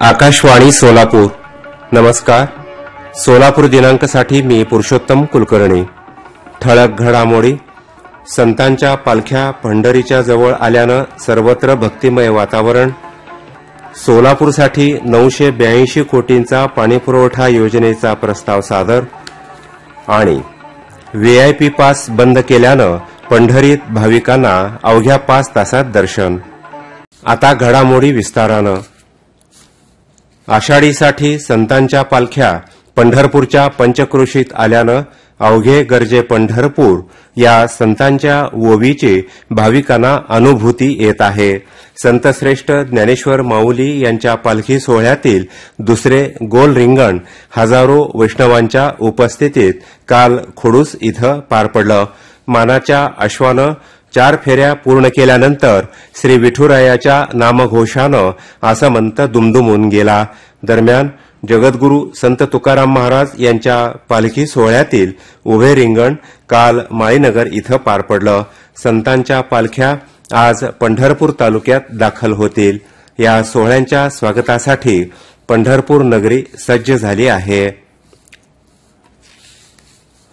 आकाशवाणी सोलापूर. नमस्कार. सोलापूर दिनांकासाठी मी पुरुषोत्तम कुलकर्णी. ठळक घडामोडी. संतांच्या पालख्या पंढरीच्या जवळ आल्यानं सर्वत्र भक्तिमय वातावरण. सोलापूरसाठी 982 कोटींचा पाणीपुरवठा योजनेचा प्रस्ताव सादर. आणि व्हीआयपी पास बंद केल्यानं पंढरीत भाविकांना अवघ्या 5 तासात दर्शन. आता घडामोडी विस्तारानं. आषाढीसाठी संतांच्या पालख्या पंढरपूरच्या पंचक्रोशीत आल्यानं अवघे गरजे पंढरपूर या संतांच्या ओवीची भाविकांना अनुभूती येत आहे. संतश्रेष्ठ ज्ञानेश्वर माऊली यांच्या पालखी सोहळ्यातील दुसरे गोल रिंगण हजारो वैष्णवांच्या उपस्थितीत काल खोडूस इथं पार पडलं. मानाच्या अश्वानं 4 फेऱ्या पूर्ण केल्यानंतर श्री विठुरायाच्या नामघोषानं आसमंत दुमदुमून गेला. दरम्यान जगद्गुरू संत तुकाराम महाराज यांच्या पालखी सोहळ्यातील उभे रिंगण काल माळीनगर इथं पार पडलं. संतांच्या पालख्या आज पंढरपूर तालुक्यात दाखल होतील. या सोहळ्यांच्या स्वागतासाठी पंढरपूर नगरी सज्ज झाली आहे.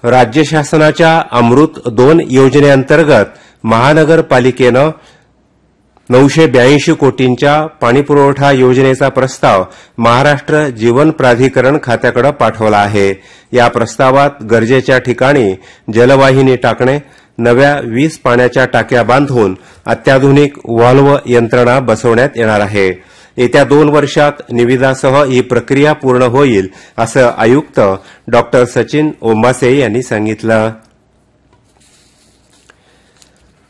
राज्य शासनाच्या अमृत 2 योजनेअंतर्गत महानगरपालिकेनं 982 कोटींच्या पाणीपुरवठा योजनेचा प्रस्ताव महाराष्ट्र जीवन प्राधिकरण खात्याकडे पाठवला आहे. या प्रस्तावात गरजेच्या ठिकाणी जलवाहिनी टाकणे, नव्या 20 पाण्याच्या टाक्या बांधून अत्याधुनिक व्हॉल्व्ह यंत्रणा बसवण्यात येणार आहे. येत्या 2 वर्षात निविदासह ही प्रक्रिया पूर्ण होईल असं आयुक्त डॉ. सचिन ओंबासे यांनी सांगितलं.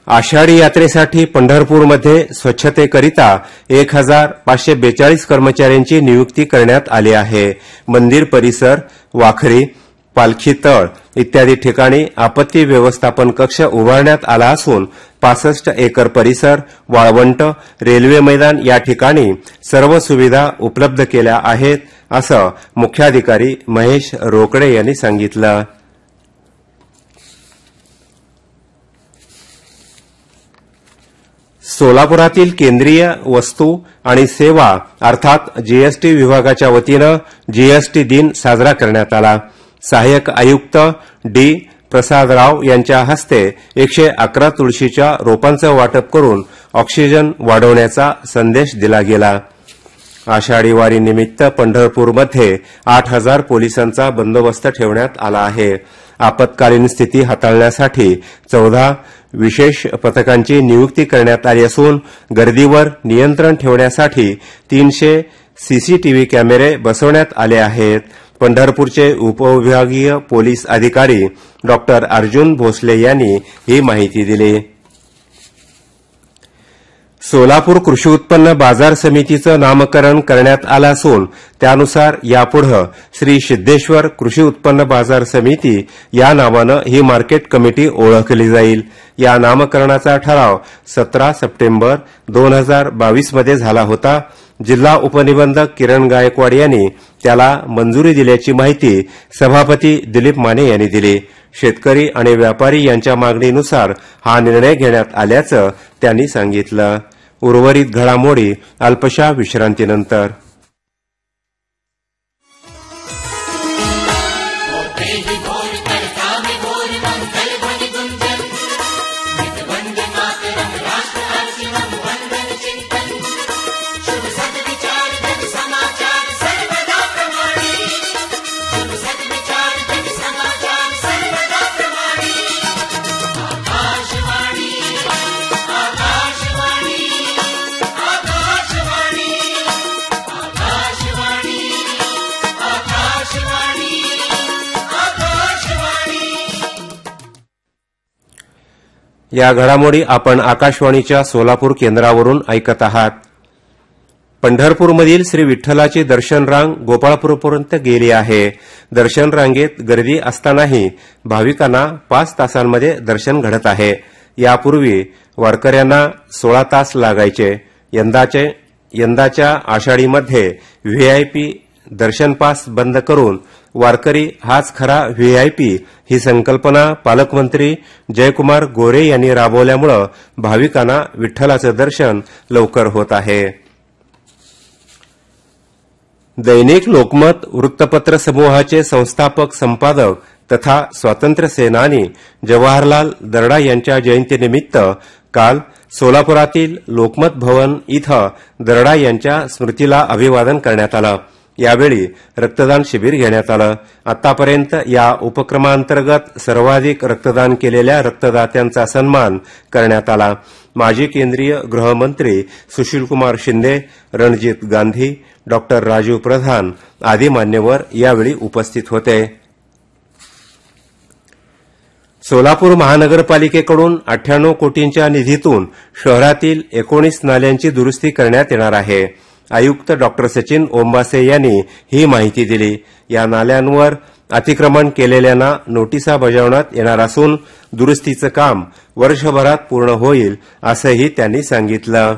आषाढी यात्रेसाठी पंढरपूरमध्ये स्वच्छतेकरिता 1542 कर्मचाऱ्यांची नियुक्ती करण्यात आली आहे. मंदिर परिसर, वाखरी, पालखी तळ इत्यादी ठिकाणी आपत्ती व्यवस्थापन कक्ष उभारण्यात आला असून 65 एकर परिसर, वाळवंट, रेल्वे मैदान या ठिकाणी सर्व सुविधा उपलब्ध केल्या आहेत असं मुख्याधिकारी महेश रोकडे यांनी सांगितलं. सोलापुरातील केंद्रीय वस्तू आणि सेवा अर्थात जीएसटी विभागाच्या वतीनं जीएसटी दिन साजरा करण्यात आला. सहाय्यक आयुक्त डी. प्रसादराव यांच्या हस्ते 111 तुळशीच्या रोपांचं वाटप करून ऑक्सिजन वाढवण्याचा संदेश दिला गेला. आषाढी वारीनिमित्त पंढरपूरमध्ये 8000 पोलिसांचा बंदोबस्त ठेवण्यात आला आहे. आपत्कालीन स्थिती हाताळण्यासाठी 14 विशेष पथकांची नियुक्ती करण्यात आली असून गर्दीवर नियंत्रण ठेवण्यासाठी 300 सीसीटीव्ही कॅमेरे बसवण्यात आले आहेत. पंढरपूरचे उपविभागीय पोलीस अधिकारी डॉ. अर्जुन भोसले यांनी ही माहिती दिली. सोलापूर कृषी उत्पन्न बाजार समितीचं नामकरण करण्यात आलं असून त्यानुसार यापुढे श्री सिद्धेश्वर कृषी उत्पन्न बाजार समिती या नावानं ही मार्केट कमिटी ओळखली जाईल. या नामकरणाचा ठराव 17 सप्टेंबर 2022 मध्ये झाला होता. जिल्हा उपनिबंधक किरण गायकवाड यांनी त्याला मंजुरी दिल्याची माहिती सभापती दिलीप माने यांनी दिली. शेतकरी आणि व्यापारी यांच्या मागणीनुसार हा निर्णय घेण्यात आल्याचं त्यांनी सांगितलं. उर्वरित घडामोडी अल्पशा विश्रांतीनंतर. या घडामोडी आपण आकाशवाणीच्या सोलापूर केंद्रावरून ऐकत आहात. पंढरपूरमधील श्री विठ्ठलाची दर्शन रांग गोपाळपूरपर्यंत गेली आहे. दर्शन रांगेत गर्दी असतानाही भाविकांना 5 तासांमध्ये दर्शन घडत आहे. यापूर्वी वारकऱ्यांना 16 तास लागायचे. यंदाच्या आषाढीमध्ये व्हीआयपी दर्शन पास बंद करून वारकरी हाच खरा व्हीआयपी ही संकल्पना पालकमंत्री जयकुमार गोरे यांनी राबवल्यामुळे भाविकांना विठ्ठलाचं दर्शन लवकर होत आहे. दैनिक लोकमत वृत्तपत्र समूहाचे संस्थापक संपादक तथा स्वातंत्र्य सेनानी जवाहरलाल दर्डा यांच्या जयंतीनिमित्त काल सोलापुरातील लोकमत भवन इथं दर्डा यांच्या स्मृतीला अभिवादन करण्यात आलं. यावेळी रक्तदान शिबिर घेण्यात आलं. आतापर्यंत या उपक्रमांतर्गत सर्वाधिक रक्तदान केलेल्या रक्तदात्यांचा सन्मान करण्यात आला. माजी केंद्रीय गृहमंत्री सुशीलकुमार शिंदे, रणजित गांधी, डॉक्टर राजीव प्रधान आदी मान्यवर यावेळी उपस्थित होते. सोलापूर महानगरपालिकेकडून 98 कोटींच्या निधीतून शहरातील 19 नाल्यांची दुरुस्ती करण्यात येणार आहे. आयुक्त डॉक्टर सचिन ओंबासे यांनी ही माहिती दिली. या नाल्यांवर अतिक्रमण केलेल्यांना नोटिसा बजावण्यात येणार असून दुरुस्तीचं काम वर्षभरात पूर्ण होईल असंही त्यांनी सांगितलं.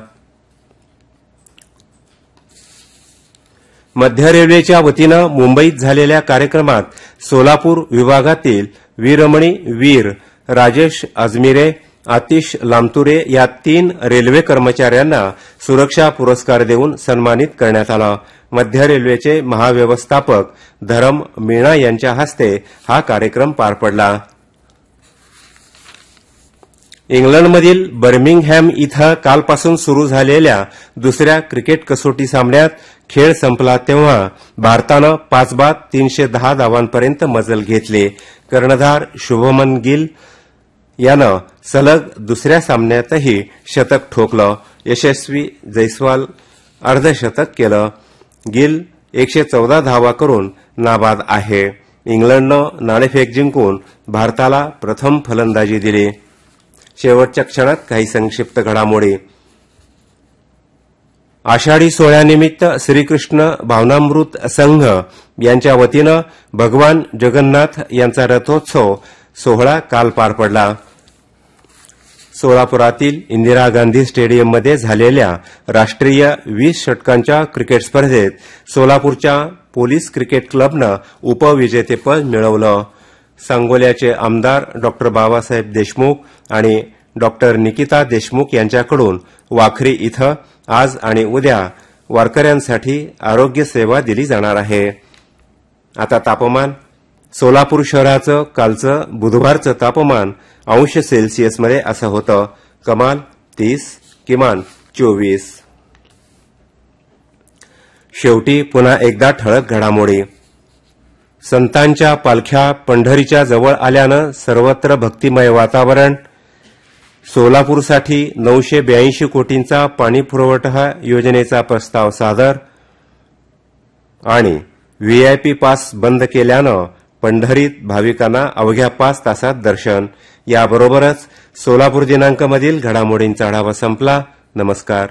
मध्य रेल्वेच्या वतीनं मुंबईत झालेल्या कार्यक्रमात सोलापूर विभागातील वीरमणी वीर राजेश अजमिरे, आतिश लामतुरे या 3 रेल्वे कर्मचाऱ्यांना सुरक्षा पुरस्कार देऊन सन्मानित करण्यात आलं. मध्य रेल्वेचे महाव्यवस्थापक धरम मीणा यांच्या हस्ते हा कार्यक्रम पार पडला. इंग्लंडमधील बर्मिंगहॅम इथं कालपासून सुरू झालेल्या दुसऱ्या क्रिकेट कसोटी सामन्यात खेळ संपला तेव्हा भारतानं 5 बाद 310 धावांपर्यंत मजल घेतली. कर्णधार शुभमन गिल यानं सलग दुसऱ्या सामन्यातही शतक ठोकलं. यशस्वी जयस्वाल अर्धशतक केलं. गिल 114 धावा करून नाबाद आहे. इंग्लंडनं नाणेफेक जिंकून भारताला प्रथम फलंदाजी दिली. शेवटच्या क्षणात काही संक्षिप्त घडामोडी. आषाढी सोहळ्यानिमित्त श्रीकृष्ण भावनामृत संघ यांच्या वतीनं भगवान जगन्नाथ यांचा रथोत्सव सोहळा काल पार पडला. सोलापुरातील इंदिरा गांधी स्टेडियममध्ये झालेल्या राष्ट्रीय 20 षटकांच्या क्रिकेट स्पर्धेत सोलापूरच्या पोलीस क्रिकेट क्लबनं उपविजेतेपद मिळवलं. सांगोल्याचे आमदार डॉक्टर बाबासाहेब देशमुख आणि डॉक्टर निकिता देशमुख यांच्याकडून वाखरी इथं आज आणि उद्या वारकऱ्यांसाठी आरोग्य सेवा दिली जाणार आहे. आता तापमान. सोलापूर शहराचं कालचं बुधवारचं तापमान अंश सेल्सिअसमध्ये असं होतं. कमाल 30, किमान 24. शेवटी पुन्हा एकदा ठळक घडामोडी. संतांच्या पालख्या पंढरीच्या जवळ आल्यानं सर्वत्र भक्तिमय वातावरण. सोलापूरसाठी 982 कोटींचा पाणीपुरवठा योजनेचा प्रस्ताव सादर. आणि व्हीआयपी पास बंद केल्यानं पंढरीत भाविकांना अवघ्या 5 तासात दर्शन. याबरोबरच सोलापूर दिनांकमधील घडामोडींचा आढावा संपला. नमस्कार.